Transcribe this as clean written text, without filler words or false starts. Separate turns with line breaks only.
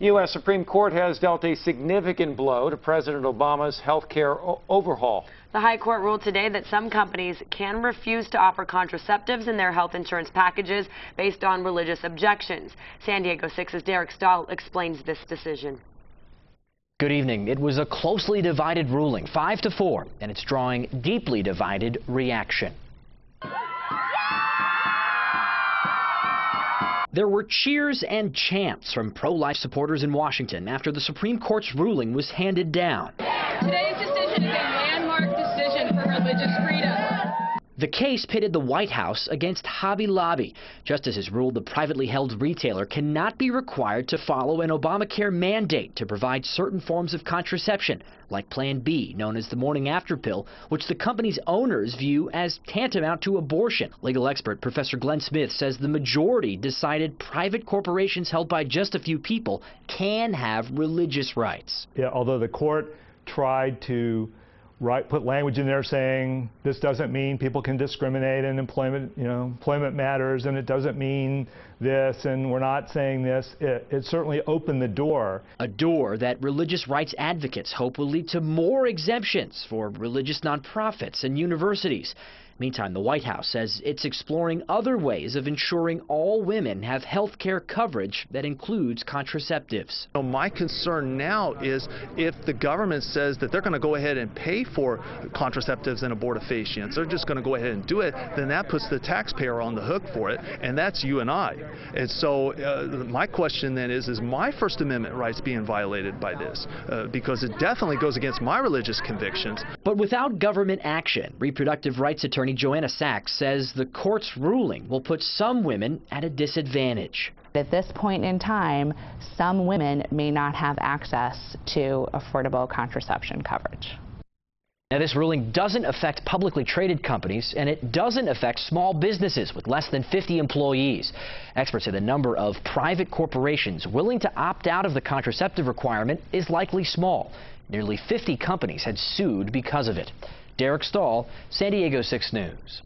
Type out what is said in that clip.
U.S. Supreme Court has dealt a significant blow to President Obama's health care overhaul.
The High Court ruled today that some companies can refuse to offer contraceptives in their health insurance packages based on religious objections. San Diego 6's Derek Stahl explains this decision.
Good evening. It was a closely divided ruling, 5-4, and it's drawing deeply divided reaction. There were cheers and chants from pro-life supporters in Washington after the Supreme Court's ruling was handed down.
Today's decision is a landmark decision for religious freedom.
The case pitted the White House against Hobby Lobby. Justices ruled the privately held retailer cannot be required to follow an Obamacare mandate to provide certain forms of contraception, like Plan B, known as the morning after pill, which the company's owners view as tantamount to abortion. Legal expert Professor Glenn Smith says the majority decided private corporations held by just a few people can have religious rights.
Yeah, although the court tried to put language in there saying this doesn't mean people can discriminate in employment, employment matters, and it doesn't mean this, and we're not saying this. It certainly opened the door.
A door that religious rights advocates hope will lead to more exemptions for religious nonprofits and universities. Meantime, the White House says it's exploring other ways of ensuring all women have health care coverage that includes contraceptives.
My concern now is if the government says that they're going to go ahead and pay for contraceptives and abortifacients, they're just going to go ahead and do it, then that puts the taxpayer on the hook for it, and that's you and I. And so my question then is my First Amendment rights being violated by this? Because it definitely goes against my religious convictions.
But without government action, reproductive rights attorney Joanna Sachs says the court's ruling will put some women at a disadvantage.
At this point in time, some women may not have access to affordable contraception coverage.
Now, this ruling doesn't affect publicly traded companies, and it doesn't affect small businesses with less than 50 employees. Experts say the number of private corporations willing to opt out of the contraceptive requirement is likely small. Nearly 50 companies had sued because of it. Derek Stahl, San Diego 6 News.